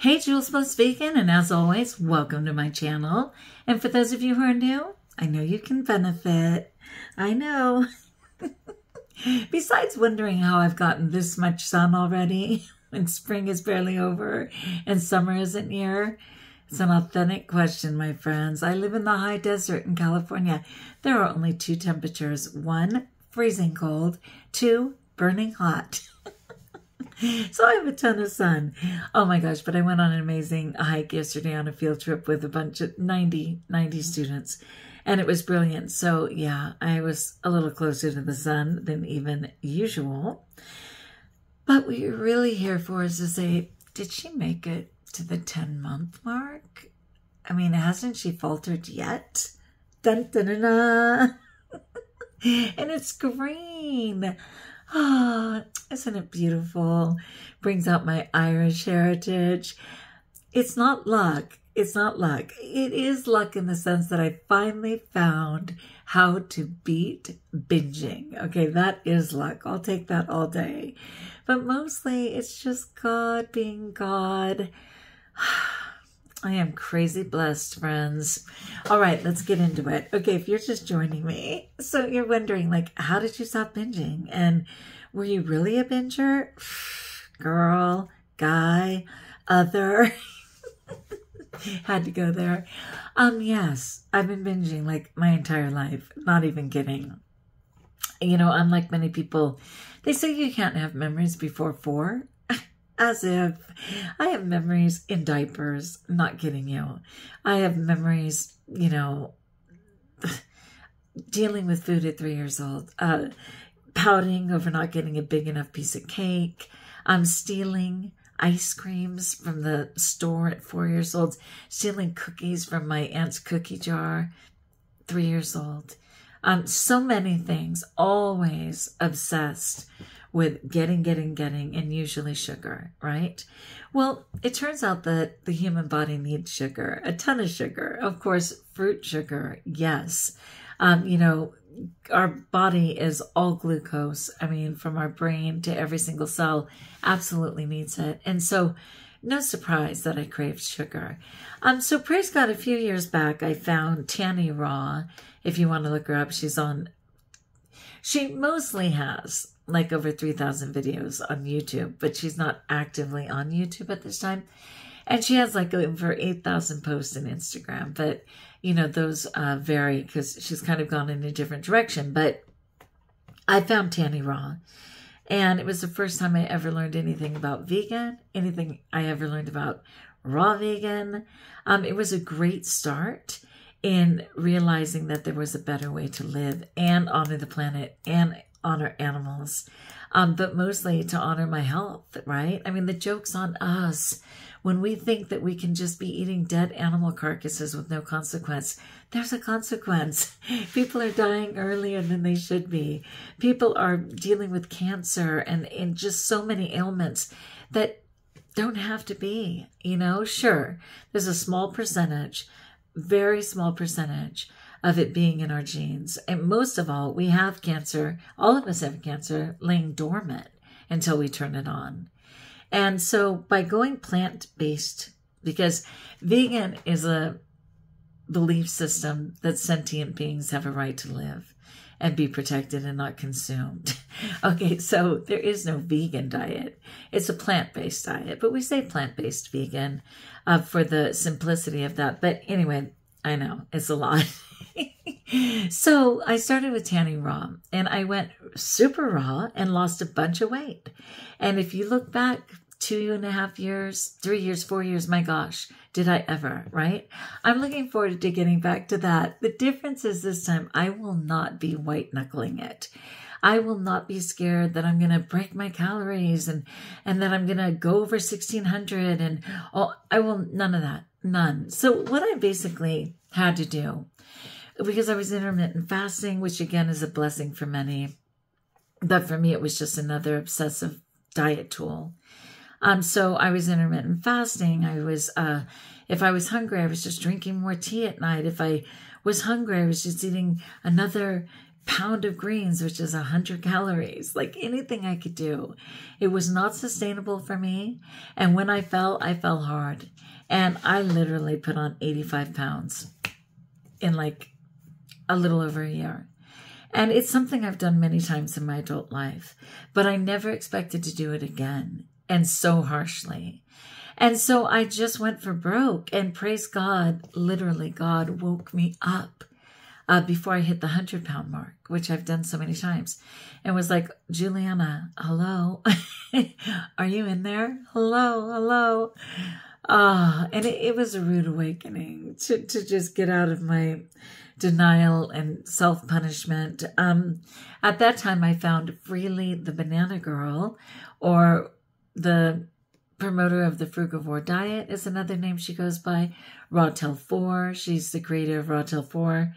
Hey, Jules Plus Vegan, and as always, welcome to my channel. And for those of you who are new, I know you can benefit. I know. Besides wondering how I've gotten this much sun already when spring is barely over and summer isn't here, it's an authentic question, my friends. I live in the high desert in California. There are only two temperatures. One, freezing cold. Two, burning hot. So I have a ton of sun. Oh my gosh, but I went on an amazing hike yesterday on a field trip with a bunch of 90 students, and it was brilliant. So yeah, I was a little closer to the sun than even usual. But what you're really here for is to say, did she make it to the 10-month mark? I mean, hasn't she faltered yet? Dun, dun, dun, dun. And it's green. Ah, oh, isn't it beautiful? Brings out my Irish heritage. It's not luck. It's not luck. It is luck in the sense that I finally found how to beat binging. Okay, that is luck. I'll take that all day. But mostly it's just God being God. I am crazy blessed, friends. All right, let's get into it. Okay, if you're just joining me, so you're wondering, like, how did you stop binging? And were you really a binger? Girl, guy, other. Had to go there. Yes, I've been binging like my entire life. Not even kidding. You know, unlike many people, they say you can't have memories before 4. As if. I have memories in diapers. Not kidding you. I have memories, you know, dealing with food at 3 years old. Pouting over not getting a big enough piece of cake. I'm stealing ice creams from the store at 4 years old. Stealing cookies from my aunt's cookie jar. 3 years old. So many things. Always obsessed with getting, and usually sugar, right? Well, it turns out that the human body needs sugar, a ton of sugar. Of course, fruit sugar, yes. You know, our body is all glucose. I mean, from our brain to every single cell, absolutely needs it. And so, no surprise that I craved sugar. So praise God, a few years back, I found Tanny Raw. If you want to look her up, she mostly has like over 3,000 videos on YouTube, but she's not actively on YouTube at this time. And she has like over 8,000 posts on Instagram, but you know, those vary because she's kind of gone in a different direction. But I found Tanny Raw, and it was the first time I ever learned anything about vegan, anything I ever learned about raw vegan. It was a great start in realizing that there was a better way to live and honor the planet and honor animals, but mostly to honor my health, right? I mean, the joke's on us. When we think that we can just be eating dead animal carcasses with no consequence, there's a consequence. People are dying earlier than they should be. People are dealing with cancer and just so many ailments that don't have to be, you know? Sure, there's a small percentage, very small percentage of it being in our genes. And most of all, we have cancer. All of us have cancer laying dormant until we turn it on. And so by going plant-based, because vegan is a belief system that sentient beings have a right to live and be protected and not consumed. Okay, so there is no vegan diet. It's a plant-based diet, but we say plant-based vegan for the simplicity of that. But anyway, I know it's a lot. So I started with Tanny Raw, and I went super raw and lost a bunch of weight. And if you look back 2.5 years, 3 years, 4 years, my gosh, did I ever, right? I'm looking forward to getting back to that. The difference is this time I will not be white knuckling it. I will not be scared that I'm going to break my calories and that I'm going to go over 1,600 and I will, none of that, none. So what I basically had to do, because I was intermittent fasting, which again is a blessing for many, but for me it was just another obsessive diet tool. So I was intermittent fasting. I was, if I was hungry, I was just drinking more tea at night. If I was hungry, I was just eating another pound of greens, which is 100 calories, like anything I could do. It was not sustainable for me. And when I fell hard. And I literally put on 85 pounds in like a little over a year. And it's something I've done many times in my adult life, but I never expected to do it again, and so harshly. And so I just went for broke, and praise God, literally God woke me up before I hit the 100-pound mark, which I've done so many times, and was like, Juliana, hello, are you in there? Hello. And it was a rude awakening to just get out of my denial and self-punishment. At that time, I found Freely the Banana Girl, or the promoter of the frugivore diet is another name she goes by. Rawtail 4. She's the creator of Rawtail 4.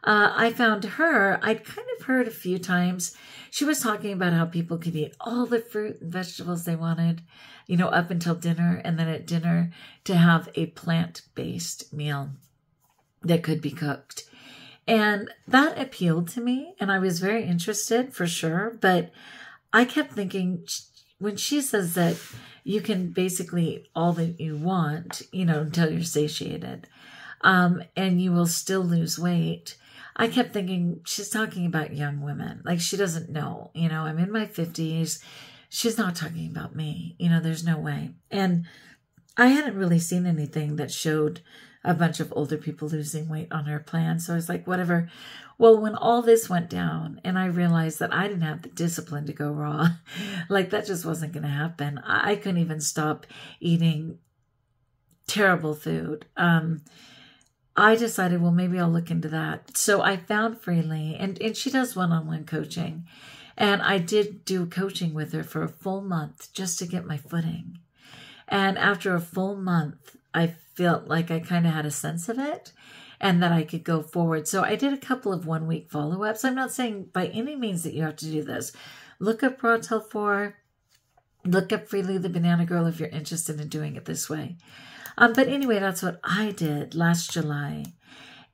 I found her. I'd kind of heard a few times. She was talking about how people could eat all the fruit and vegetables they wanted, up until dinner, and then at dinner to have a plant-based meal that could be cooked. And that appealed to me, and I was very interested for sure. But I kept thinking, when she says that you can basically eat all that you want, until you're satiated, and you will still lose weight, I kept thinking she's talking about young women. Like, she doesn't know, I'm in my 50s. She's not talking about me. There's no way. And I hadn't really seen anything that showed a bunch of older people losing weight on her plan. So I was like, whatever. Well, when all this went down and I realized that I didn't have the discipline to go raw, like that just wasn't going to happen. I couldn't even stop eating terrible food. I decided, well, maybe I'll look into that. So I found Freely, and she does one-on-one coaching. And I did do coaching with her for a full month just to get my footing. And after a full month, I felt like I kind of had a sense of it and that I could go forward. So I did a couple of 1-week follow-ups. I'm not saying by any means that you have to do this. Look up Rawtail 4. Look up Freely the Banana Girl if you're interested in doing it this way. But anyway, that's what I did last July.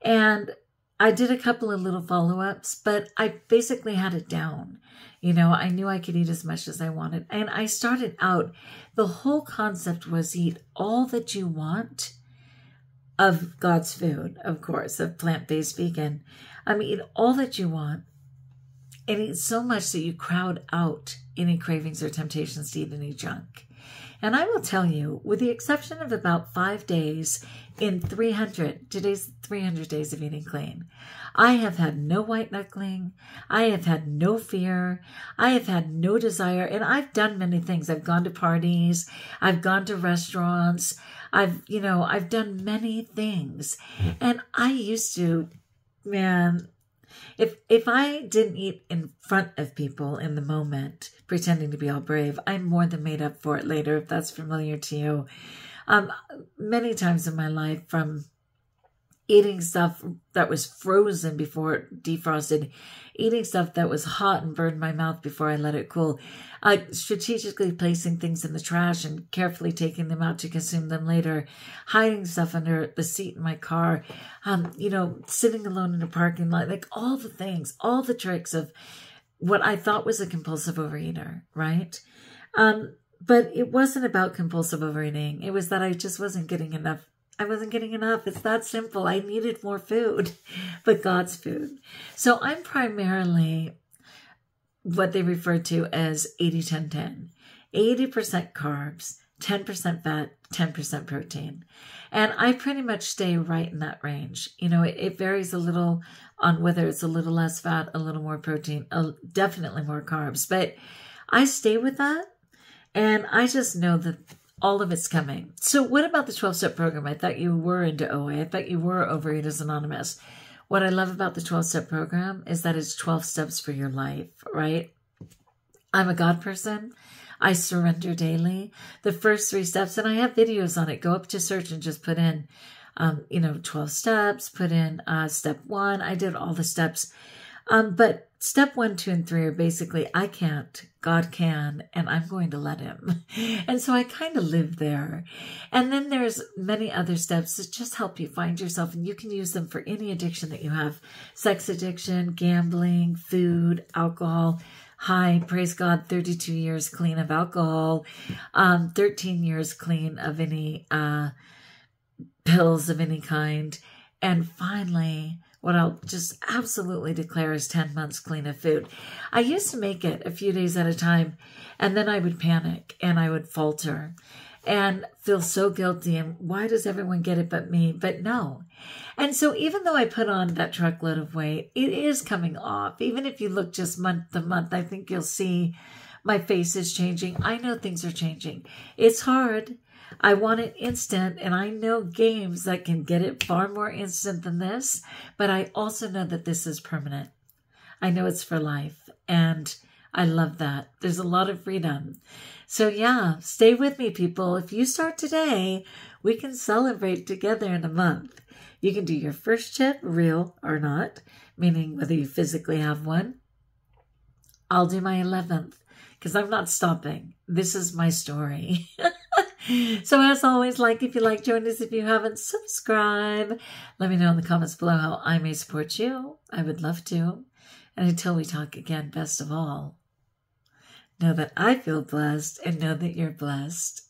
And I did a couple of little follow-ups, but I basically had it down. I knew I could eat as much as I wanted. And I started out, the whole concept was eat all that you want of God's food, of course, of plant-based vegan. Eat all that you want and eat so much that you crowd out any cravings or temptations to eat any junk. And I will tell you, with the exception of about 5 days in 300, today's 300 days of eating clean, I have had no white knuckling. I have had no fear. I have had no desire. And I've done many things. I've gone to parties. I've gone to restaurants. I've done many things. And I used to, man, if I didn't eat in front of people in the moment, pretending to be all brave, I'm more than made up for it later, if that's familiar to you. Many times in my life, from eating stuff that was frozen before it defrosted, eating stuff that was hot and burned my mouth before I let it cool, strategically placing things in the trash and carefully taking them out to consume them later, hiding stuff under the seat in my car, sitting alone in a parking lot, like all the things, all the tricks of what I thought was a compulsive overeater, right? But it wasn't about compulsive overeating. It was that I just wasn't getting enough. I wasn't getting enough. It's that simple. I needed more food, but God's food. So I'm primarily what they refer to as 80-10-10. 80% carbs, 10% fat, 10% protein. And I pretty much stay right in that range. It varies a little on whether it's a little less fat, a little more protein, definitely more carbs. But I stay with that. And I just know that all of it's coming. So what about the 12-step program? I thought you were into OA. I thought you were Overeaters Anonymous. What I love about the 12-step program is that it's 12 steps for your life, right? I'm a God person. I surrender daily. The first 3 steps, and I have videos on it. Go up to search and just put in, 12 steps, put in step 1. I did all the steps. But step 1, 2, and 3 are basically, I can't, God can, and I'm going to let him. And so I kind of live there. And then there's many other steps that just help you find yourself, and you can use them for any addiction that you have. Sex addiction, gambling, food, alcohol. Hi, praise God, 32 years clean of alcohol, 13 years clean of any pills of any kind. And finally, what I'll just absolutely declare is 10 months clean of food. I used to make it a few days at a time, and then I would panic and I would falter and feel so guilty. And why does everyone get it but me? But no. And so even though I put on that truckload of weight, it is coming off. Even if you look just month to month, I think you'll see my face is changing. I know things are changing. It's hard. I want it instant, and I know games that can get it far more instant than this, but I also know that this is permanent. I know it's for life, and I love that. There's a lot of freedom. So yeah, stay with me, people. If you start today, we can celebrate together in a month. You can do your first chip, real or not, meaning whether you physically have one. I'll do my 11th because I'm not stopping. This is my story. So as always, like if you like, join us if you haven't, subscribe. Let me know in the comments below how I may support you. I would love to. And until we talk again, best of all, know that I feel blessed and know that you're blessed.